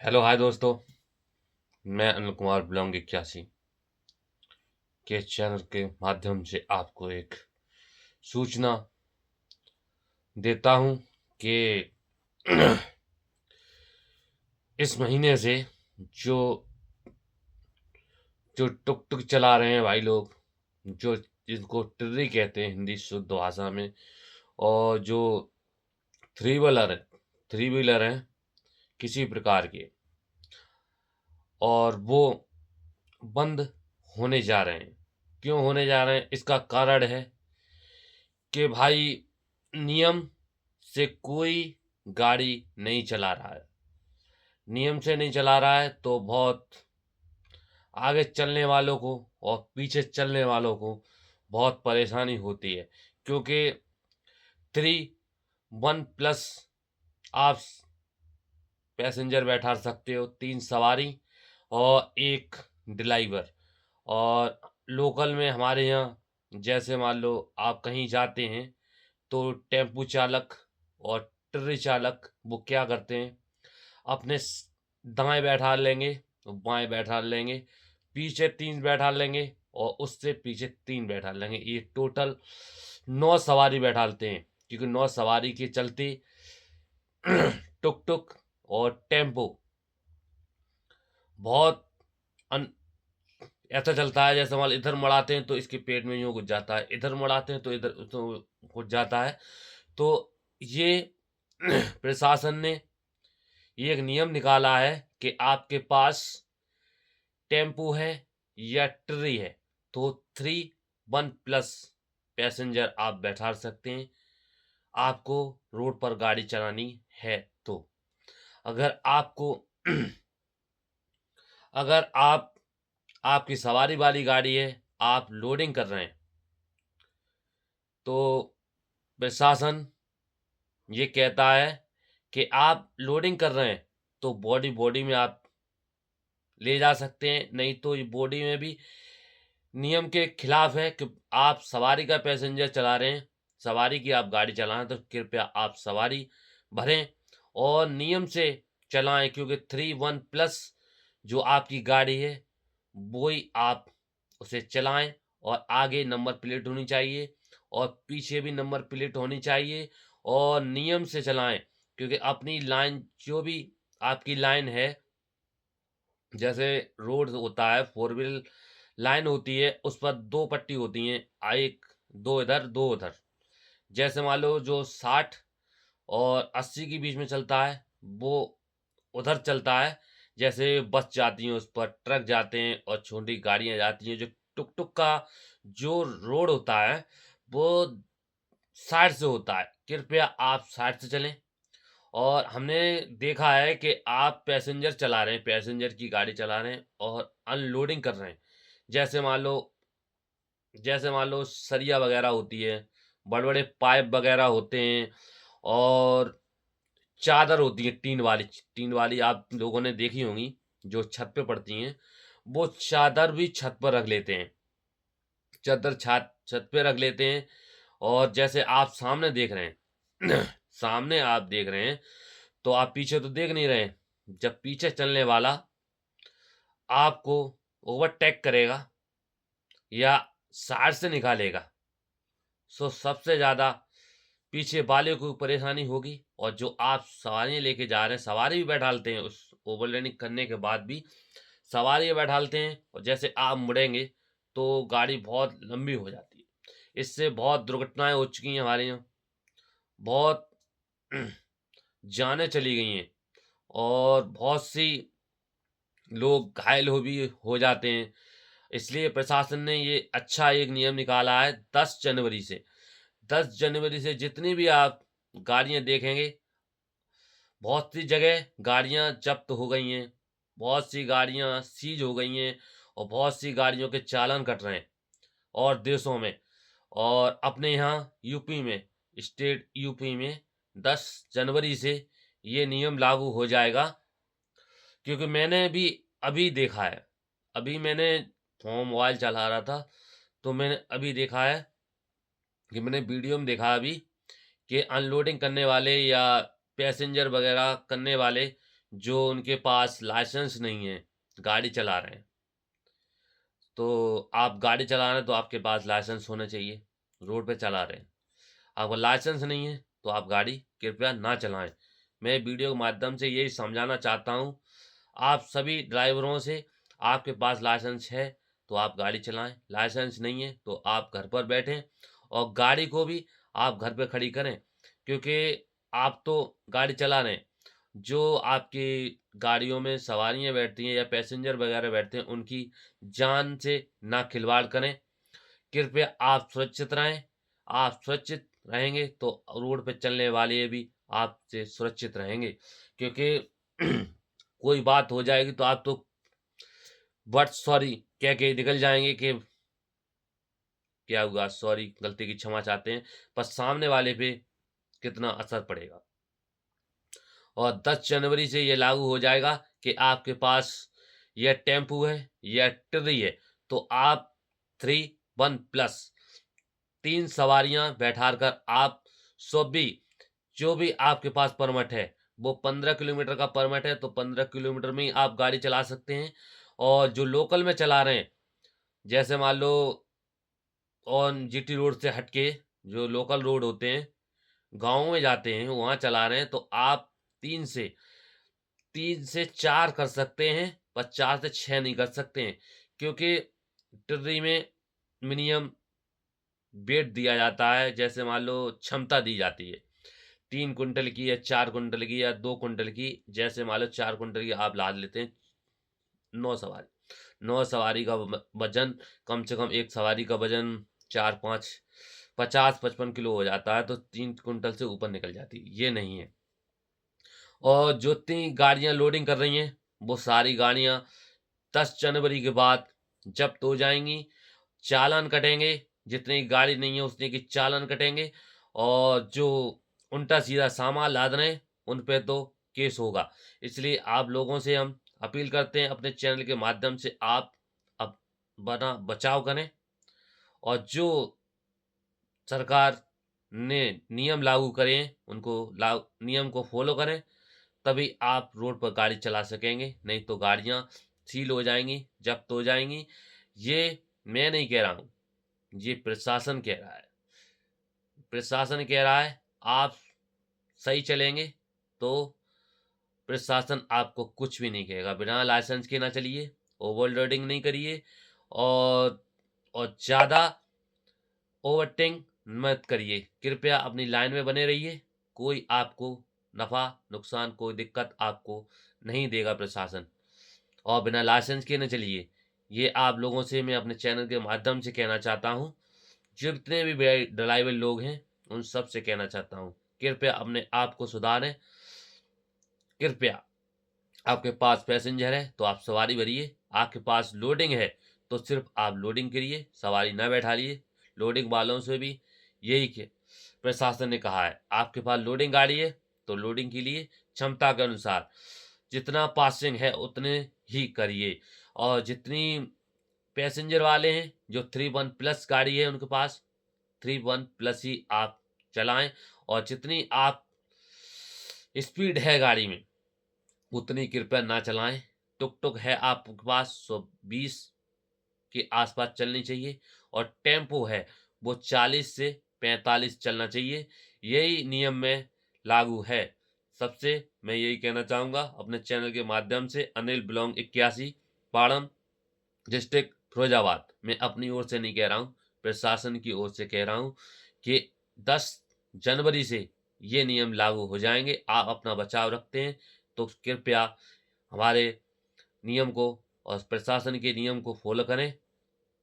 Hello hi दोस्तों। मैं Anil Kumar belong 81 के चैनल के माध्यम से आपको एक सूचना देता हूं कि इस महीने से जो जो टुक टुक चला रहे हैं भाई लोग, जो जिनको टिर्री कहते हैं हिंदी शुद्ध भाषा में, और जो थ्री व्हीलर हैं किसी प्रकार के, और वो बंद होने जा रहे हैं। क्यों होने जा रहे हैं? इसका कारण है कि भाई नियम से कोई गाड़ी नहीं चला रहा है। नियम से नहीं चला रहा है तो बहुत आगे चलने वालों को और पीछे चलने वालों को बहुत परेशानी होती है, क्योंकि 3 1+ आप पैसेंजर बैठा सकते हो, 3 सवारी और एक ड्राइवर। और लोकल में हमारे यहाँ जैसे मान लो आप कहीं जाते हैं तो टेम्पू चालक और ट्ररी चालक वो क्या करते हैं, अपने दाएं बैठा लेंगे, बाएं बैठा लेंगे, पीछे 3 बैठा लेंगे और उससे पीछे 3 बैठा लेंगे। ये टोटल 9 सवारी बैठालते हैं, क्योंकि 9 सवारी के चलते टुक टुक और टेम्पो बहुत अन, ऐसा चलता है जैसे मान इधर मड़ाते हैं तो इसके पेट में यूं घुस जाता है, इधर मड़ाते हैं तो इधर तो घुस जाता है। तो ये प्रशासन ने ये एक नियम निकाला है कि आपके पास टेम्पू है या ट्री है तो 3 1+ पैसेंजर आप बैठा सकते हैं, आपको रोड पर गाड़ी चलानी है तो। अगर आपको अगर आपकी सवारी वाली गाड़ी है, आप लोडिंग कर रहे हैं, तो प्रशासन ये कहता है कि आप लोडिंग कर रहे हैं तो बॉडी बॉडी में आप ले जा सकते हैं, नहीं तो ये बॉडी में भी नियम के खिलाफ है कि आप सवारी का पैसेंजर चला रहे हैं, सवारी की आप गाड़ी चला रहे हैं, तो कृपया आप सवारी भरें और नियम से चलाएं, क्योंकि 3 1+ जो आपकी गाड़ी है वो ही आप उसे चलाएं। और आगे नंबर प्लेट होनी चाहिए और पीछे भी नंबर प्लेट होनी चाहिए, और नियम से चलाएं, क्योंकि अपनी लाइन जो भी आपकी लाइन है, जैसे रोड होता है, 4 व्हील लाइन होती है, उस पर 2 पट्टी होती हैं, एक दो इधर दो उधर। जैसे मान लो जो 60 और 80 के बीच में चलता है वो उधर चलता है। जैसे बस जाती है उस पर, ट्रक जाते हैं और छोटी गाड़ियां जाती हैं। जो टुक टुक का जो रोड होता है वो साइड से होता है, कृपया आप साइड से चलें। और हमने देखा है कि आप पैसेंजर चला रहे हैं, पैसेंजर की गाड़ी चला रहे हैं और अनलोडिंग कर रहे हैं। जैसे मान लो सरिया वगैरह होती है, बड़े बड़े पाइप वगैरह होते हैं, और चादर होती है टीन वाली आप लोगों ने देखी होंगी, जो छत पे पड़ती हैं। वो चादर भी छत पर रख लेते हैं, चादर छत पे रख लेते हैं। और जैसे आप सामने देख रहे हैं सामने आप देख रहे हैं तो आप पीछे तो देख नहीं रहे हैं। जब पीछे चलने वाला आपको ओवरटेक करेगा या साइड से निकालेगा, सो सबसे ज़्यादा पीछे वाले को परेशानी होगी। और जो आप सवारियाँ लेके जा रहे हैं, सवारी भी बैठालते हैं, उस ओवरलोडिंग करने के बाद भी सवारी भी बैठालते हैं, और जैसे आप मुड़ेंगे तो गाड़ी बहुत लंबी हो जाती है। इससे बहुत दुर्घटनाएं हो चुकी हैं हमारे यहाँ, बहुत जानें चली गई हैं, और बहुत सी लोग घायल हो जाते हैं। इसलिए प्रशासन ने ये अच्छा एक नियम निकाला है 10 जनवरी से। 10 जनवरी से जितनी भी आप गाड़ियां देखेंगे, बहुत सी जगह गाड़ियां जब्त हो गई हैं, बहुत सी गाड़ियां सीज हो गई हैं, और बहुत सी गाड़ियों के चालान कट रहे हैं और देशों में। और अपने यहाँ यूपी में, स्टेट यूपी में 10 जनवरी से ये नियम लागू हो जाएगा। क्योंकि मैंने भी अभी देखा है, अभी मैंने फ़ोन मोबाइल चला रहा था तो मैंने अभी देखा है कि मैंने वीडियो में देखा अभी कि अनलोडिंग करने वाले या पैसेंजर वगैरह करने वाले जो उनके पास लाइसेंस नहीं है, गाड़ी चला रहे हैं। तो आप गाड़ी चला रहे हैं तो आपके पास लाइसेंस होना चाहिए, रोड पे चला रहे हैं। अगर लाइसेंस नहीं है तो आप गाड़ी कृपया ना चलाएँ। मैं वीडियो के माध्यम से यही समझाना चाहता हूँ, आप सभी ड्राइवरों से, आपके पास लाइसेंस है तो आप गाड़ी चलाएँ, लाइसेंस नहीं है तो आप घर पर बैठें और गाड़ी को भी आप घर पे खड़ी करें। क्योंकि आप तो गाड़ी चला रहे हैं, जो आपकी गाड़ियों में सवारियाँ बैठती हैं या पैसेंजर वगैरह बैठते हैं, उनकी जान से ना खिलवाड़ करें। कृपया आप सुरक्षित रहें। आप सुरक्षित रहेंगे तो रोड पे चलने वाले भी आपसे सुरक्षित रहेंगे। क्योंकि कोई बात हो जाएगी तो आप तो बट सॉरी कह के निकल जाएँगे कि क्या हुआ, सॉरी, गलती की क्षमा चाहते हैं, पर सामने वाले पे कितना असर पड़ेगा। और 10 जनवरी से ये लागू हो जाएगा कि आपके पास या टेम्पू है या ट्री है तो आप 3 1+ 3 सवारियाँ बैठाकर आप भी जो भी आपके पास परमिट है, वो 15 किलोमीटर का परमिट है तो 15 किलोमीटर में ही आप गाड़ी चला सकते हैं। और जो लोकल में चला रहे हैं, जैसे मान लो ऑन जीटी रोड से हट के जो लोकल रोड होते हैं, गाँव में जाते हैं, वहाँ चला रहे हैं तो आप 3 से 4 कर सकते हैं, पर 4 से 6 नहीं कर सकते हैं। क्योंकि टिर्री में मिनिमम वेट दिया जाता है, जैसे मान लो क्षमता दी जाती है 3 कुंटल की या 4 कुंटल की या 2 कुंटल की। जैसे मान लो 4 कुंटल की आप लाद लेते हैं 9 सवारी। 9 सवारी का वजन, कम से कम एक सवारी का वजन 4-5 50-55 किलो हो जाता है, तो 3 कुंटल से ऊपर निकल जाती है, ये नहीं है। और जो इतनी गाड़ियाँ लोडिंग कर रही हैं, वो सारी गाड़ियाँ 10 जनवरी के बाद जब्त हो जाएँगी, चालान कटेंगे, जितनी गाड़ी नहीं है उतने की चालान कटेंगे। और जो उल्टा-सीधा सामान लाद रहे हैं, उन पे तो केस होगा। इसलिए आप लोगों से हम अपील करते हैं, अपने चैनल के माध्यम से आप अपना बचाव करें और जो सरकार ने नियम लागू करे हैं, उनको नियम को फ़ॉलो करें, तभी आप रोड पर गाड़ी चला सकेंगे, नहीं तो गाड़ियाँ सील हो जाएँगी, ज़ब्त हो जाएँगी। ये मैं नहीं कह रहा हूँ, ये प्रशासन कह रहा है। प्रशासन कह रहा है, आप सही चलेंगे तो प्रशासन आपको कुछ भी नहीं कहेगा। बिना लाइसेंस के ना चलिए, ओवरलोडिंग नहीं करिए और ज़्यादा ओवरटेक मत करिए। कृपया अपनी लाइन में बने रहिए। कोई आपको नफ़ा, नुकसान, कोई दिक्कत आपको नहीं देगा प्रशासन। और बिना लाइसेंस के ना चलिए। ये आप लोगों से मैं अपने चैनल के माध्यम से कहना चाहता हूँ। जितने भी ड्राइवर लोग हैं, उन सब से कहना चाहता हूँ, कृपया अपने आप को सुधारें। कृपया आपके पास पैसेंजर है तो आप सवारी भरिए, आपके पास लोडिंग है तो सिर्फ आप लोडिंग करिए, सवारी ना बैठाइए। लोडिंग वालों से भी यही के प्रशासन ने कहा है, आपके पास लोडिंग गाड़ी है तो लोडिंग के लिए क्षमता के अनुसार जितना पासिंग है उतने ही करिए। और जितनी पैसेंजर वाले हैं, जो 3 1+ गाड़ी है उनके पास 3 1+ ही आप चलाएं। और जितनी आप स्पीड है गाड़ी में उतनी कृपया ना चलाएं। टुक-टुक है आपके पास 120 के आसपास चलनी चाहिए और टेम्पो है वो 40 से 45 चलना चाहिए। यही नियम में लागू है। सबसे मैं यही कहना चाहूँगा अपने चैनल के माध्यम से, अनिल बिलोंग 81 पाड़म डिस्ट्रिक्ट फिरोजाबाद। मैं अपनी ओर से नहीं कह रहा हूँ, प्रशासन की ओर से कह रहा हूँ कि 10 जनवरी से ये नियम लागू हो जाएँगे। आप अपना बचाव रखते हैं तो कृपया हमारे नियम को और प्रशासन के नियम को फ़ॉलो करें।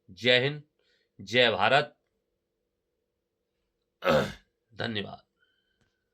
जय हिंद, जय भारत। धन्यवाद।